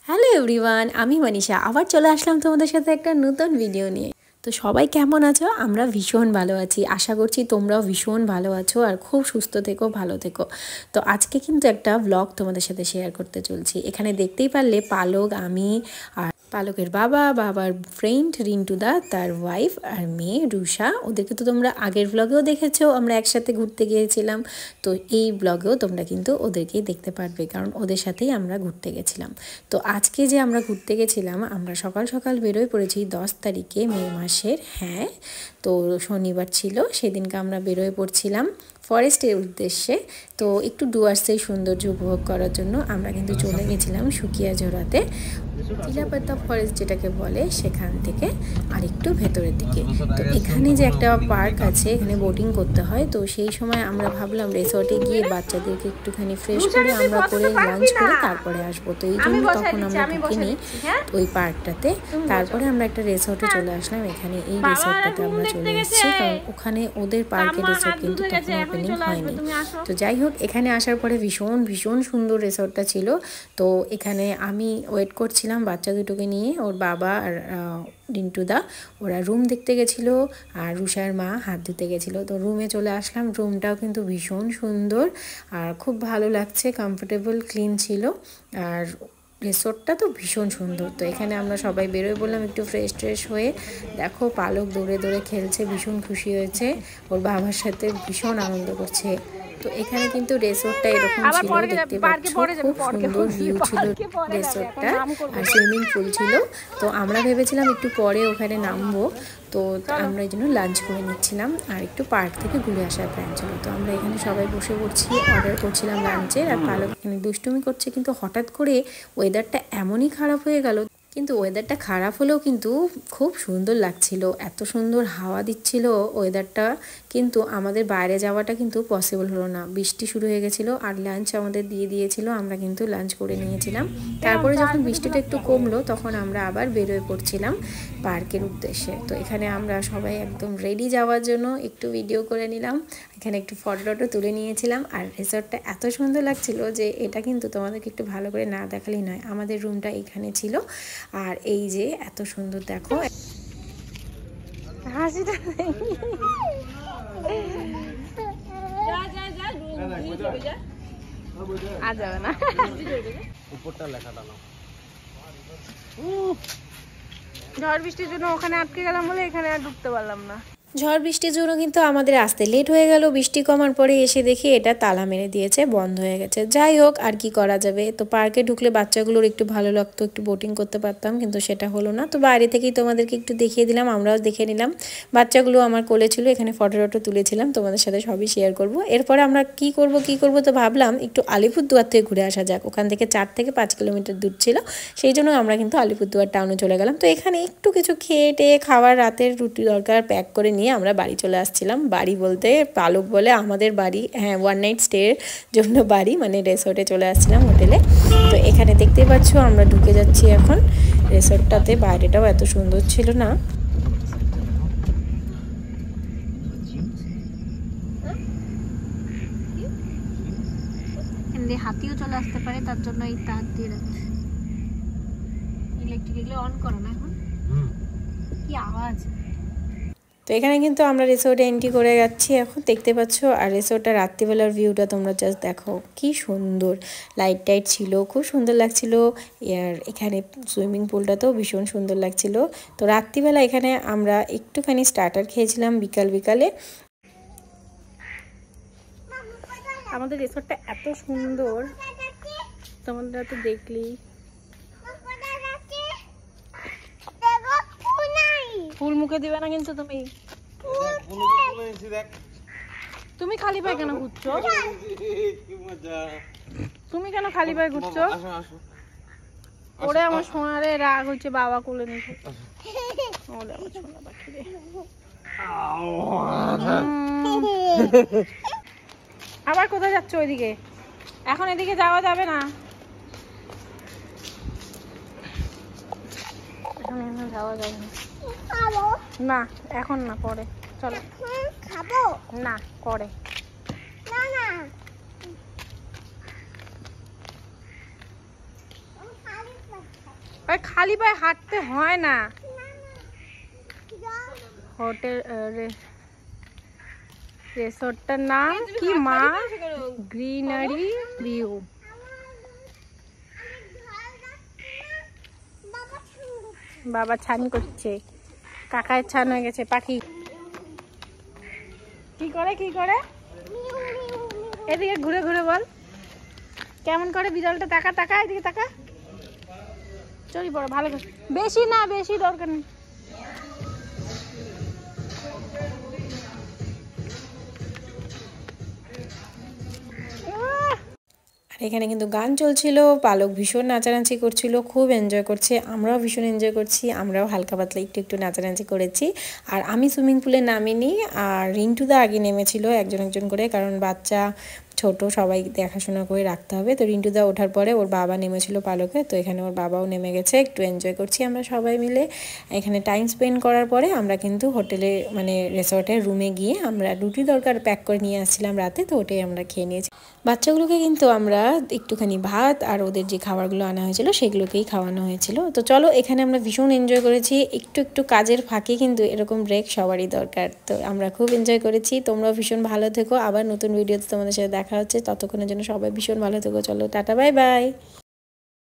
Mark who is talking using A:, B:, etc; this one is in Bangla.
A: হ্যালো এভরিওয়ান, আমি মনীষা আবার চলে আসলাম তোমাদের সাথে একটা নতুন ভিডিও নিয়ে। তো সবাই কেমন আছো? আমরা ভীষণ ভালো আছি, আশা করছি তোমরাও ভীষণ ভালো আছো আর খুব সুস্থ থেকো, ভালো থেকো। তো আজকে কিন্তু একটা ব্লগ তোমাদের সাথে শেয়ার করতে চলছি। এখানে দেখতেই পারলে পালক, আমি আর পালকের বাবার ফ্রেন্ড রিন্টুদা, তার ওয়াইফ আর মেয়ে রুষা, ওদেরকে তো তোমরা আগের ব্লগেও দেখেছো, আমরা একসাথে ঘুরতে গিয়েছিলাম। তো এই ব্লগেও তোমরা কিন্তু ওদেরকেই দেখতে পারবে, কারণ ওদের সাথেই আমরা ঘুরতে গেছিলাম। তো আজকে যে আমরা ঘুরতে গেছিলাম, আমরা সকাল সকাল বেরোয় পড়েছি 10 তারিখে মে মাসের। হ্যাঁ, তো শনিবার ছিল, সেদিনকে আমরা বেরোয় পড়ছিলাম ফরেস্টের উদ্দেশ্যে। তো একটু ডুয়ার্সের সৌন্দর্য উপভোগ করার জন্য আমরা কিন্তু চলে গেছিলাম শুকিয়াঝোড়াতে, চিলাপাতা ফরেস্ট যেটাকে বলে, সেখান থেকে আর একটু ভেতরের দিকে। তো এখানে যে একটা পার্ক আছে, এখানে বোটিং করতে হয়। তো সেই সময় আমরা ভাবলাম রিসর্টে গিয়ে বাচ্চাদেরকে একটুখানি ফ্রেশ করে আমরা করে লাঞ্চ করে তারপরে আসবো। তো এই জন্য তখন আমরা ঢুকিনি ওই পার্কটাতে। তারপরে আমরা একটা রিসর্টে চলে আসলাম। এখানে এই রিসর্টটাতে আমরা চলে এসেছি, কারণ ওখানে ওদের পার্কের রিসর্ট কিন্তু তখন ওপেনিং হয়নি। তো যাই হোক, এখানে আসার পরে ভীষণ ভীষণ সুন্দর রিসর্টটা ছিল। তো এখানে আমি ওয়েট করছিলাম বাচ্চা দুটোকে নিয়ে, ওর বাবা আর রিন্টুদা ওরা রুম দেখতে গেছিলো, আর রুষার মা হাত ধুতে গেছিলো। তো রুমে চলে আসলাম। রুমটাও কিন্তু ভীষণ সুন্দর আর খুব ভালো লাগছে, কমফোর্টেবল, ক্লিন ছিল। আর রিসোর্টটা তো ভীষণ সুন্দর। তো এখানে আমরা সবাই বেরোয় বললাম একটু ফ্রেশ হয়ে। দেখো পালক দৌড়ে দৌড়ে খেলছে, ভীষণ খুশি হয়েছে, ওর বাবার সাথে ভীষণ আনন্দ করছে। তো এখানে কিন্তু রিসোর্টটা এরকম ছিল, দেখতে পাচ্ছ খুব সুন্দর ভিউ ছিল রিসোর্টটা, আর সুইমিং পুল ছিল। তো আমরা ভেবেছিলাম একটু পরে ওখানে নামবো, তো আমরা এই জন্য লাঞ্চ করে নিচ্ছিলাম আর একটু পার্ক থেকে ঘুরে আসার প্ল্যান ছিল। তো আমরা এখানে সবাই বসে পড়ছি, অর্ডার করছিলাম লাঞ্চের। আর পালক এখানে দুষ্টুমি করছে, কিন্তু হঠাৎ করে ওয়েদারটা এমনই খারাপ হয়ে গেল। কিন্তু ওয়েদারটা খারাপ হলেও কিন্তু খুব সুন্দর লাগছিল, এত সুন্দর হাওয়া দিচ্ছিল ওয়েদারটা। কিন্তু আমাদের বাইরে যাওয়াটা কিন্তু পসিবল হলো না, বৃষ্টি শুরু হয়ে গেছিলো। আর লাঞ্চ আমাদের দিয়ে দিয়েছিল, আমরা কিন্তু লাঞ্চ করে নিয়েছিলাম। তারপরে যখন বৃষ্টিটা একটু কমলো, তখন আমরা আবার বেরোয় পড়ছিলাম পার্কের উদ্দেশ্যে। তো এখানে আমরা সবাই একদম রেডি যাওয়ার জন্য একটু ভিডিও করে নিলাম, এখানে একটু ফটো তুলে নিয়েছিলাম। আর রিসর্টটা এত সুন্দর লাগছিল যে এটা কিন্তু তোমাদেরকে একটু ভালো করে না দেখালেই নয়। আমাদের রুমটা এখানে ছিল, আর এই যে এত সুন্দর, দেখো হাসিটা আর যাবে না, উপরটা লেখাটা না। ঝড় বৃষ্টির জন্য ওখানে আটকে গেলাম বলে এখানে আর ঢুকতে পারলাম না। ঝড় বৃষ্টির জন্য কিন্তু আমাদের আসতে লেট হয়ে গেল। বৃষ্টি কমার পরে এসে দেখি এটা তালা মেরে দিয়েছে, বন্ধ হয়ে গেছে। যাই হোক, আর কি করা যাবে। তো পার্কে ঢুকলে বাচ্চাগুলোর একটু ভালো লাগতো, একটু বোটিং করতে পারতাম, কিন্তু সেটা হলো না। তো বাইরে থেকেই তোমাদেরকে একটু দেখিয়ে দিলাম, আমরাও দেখে নিলাম। বাচ্চাগুলো আমার কোলে ছিল, এখানে ফটো তুলেছিলাম, তোমাদের সাথে সবই শেয়ার করব। এরপরে আমরা কি করব তো ভাবলাম একটু আলিপুরদুয়ার থেকে ঘুরে আসা যাক। ওখান থেকে 4 থেকে 5 কিলোমিটার দূর ছিল, সেই জন্য আমরা কিন্তু আলিপুরদুয়ার টাউনে চলে গেলাম। তো এখানে একটু কিছু খেয়ে টেয়ে খাবার রাতের রুটি দরকার প্যাক করে নিয়ে আমরা বাড়ি চলে আসছিলাম। বাড়ি বলতে পালক বলে আমাদের বাড়ি, হ্যাঁ, 1 নাইট স্টের জন্য বাড়ি, মানে রিসোর্টে চলে আসছিলাম, হোটেলে। তো এখানে দেখতেই পাচ্ছ আমরা ঢুকে যাচ্ছি এখন রিসোর্টটাতে। বাইরেটাও এত সুন্দর ছিল না। হাতিও চলে আসতে পারে, তার জন্য এই তার দিয়ে রাখছি। ইলেকট্রিক এগুলো অন করো না এখন, কি আওয়াজ। তো এখানে কিন্তু আমরা রিসোর্টে এন্ট্রি করে যাচ্ছি এখন, দেখতে পাচ্ছ। আর রিসোর্টটা রাত্রিবেলার ভিউটা তোমরা জাস্ট দেখো, কি সুন্দর লাইট টাইট ছিল, খুব সুন্দর লাগছিল। আর এখানে সুইমিং পুলটাতেও ভীষণ সুন্দর লাগছিল। তো রাত্রিবেলা এখানে আমরা একটুখানি স্টার্টার খেয়েছিলাম বিকালে। আমাদের রিসোর্টটা এত সুন্দর, তোমরা তো দেখলি। ফুল মুখে দিবে না কিন্তু তুমি খালি পায়ে কেন ঘুরছো? তুমি কেন খালি পায়ে ঘুরছো? ওরে আমার সোনারে রাগ হচ্ছে, বাবা কোলে নিছে। ওরে আমার সোনা পাখি রে। আবার কোথায় যাচ্ছ ওইদিকে? এখন এদিকে যাওয়া যাবে না, এখন যাওয়া যাবে না, এখন না, পরে চলো। খাবো না, পরে না। ওই খালি পায়ে হাঁটতে হয় না। হোটেল রিসোর্টটার নাম কি মা? Greenery view. বাবা ছান করছে, কাকায় ছান হয়ে গেছে। পাখি কি করে কি করে? এদিকে ঘুরে ঘুরে বল কেমন করে বিড়ালটা। তাকা তাকা, এদিকে তাকা। চলি পড়ো ভালো করে, বেশি না, বেশি দরকার নেই। আর এখানে কিন্তু গান চলছিল, পালক ভীষণ নাচানাচি করছিল, খুব এনজয় করছে, আমরাও ভীষণ এনজয় করছি। আমরাও হালকা পাতলা একটু একটু নাচানাচি করেছি। আর আমি সুইমিং পুলে নামিনি, আর রিন্টুদা আগে নেমেছিল একজন একজন করে, কারণ বাচ্চা ছোট সবাই দেখাশোনা করে রাখতে হবে। তো রিন্টুদা ওঠার পরে ওর বাবা নেমেছিল পালকে, তো এখানে ওর বাবাও নেমে গেছে। একটু এনজয় করছি আমরা সবাই মিলে। এখানে টাইম স্পেন্ড করার পরে আমরা কিন্তু হোটেলে মানে রিসর্টের রুমে গিয়ে আমরা রুটি তরকার প্যাক করে নিয়ে আসছিলাম রাতে, তো ওটাই আমরা খেয়ে নিয়েছি। বাচ্চাগুলোকে কিন্তু আমরা একটুখানি ভাত আর ওদের যে খাবারগুলো আনা হয়েছিল সেগুলোকেই খাওয়ানো হয়েছিল। তো চলো, এখানে আমরা ভীষণ এনজয় করেছি। একটু একটু কাজের ফাঁকে কিন্তু এরকম ব্রেক সবারই দরকার। তো আমরা খুব এনজয় করেছি। তোমরাও ভীষণ ভালো থেকো। আবার নতুন ভিডিওতে তোমাদের সাথে দেখা হচ্ছে। ততক্ষণের জন্য সবাই ভীষণ ভালো থেকো। চলো টাটা, বাই বাই।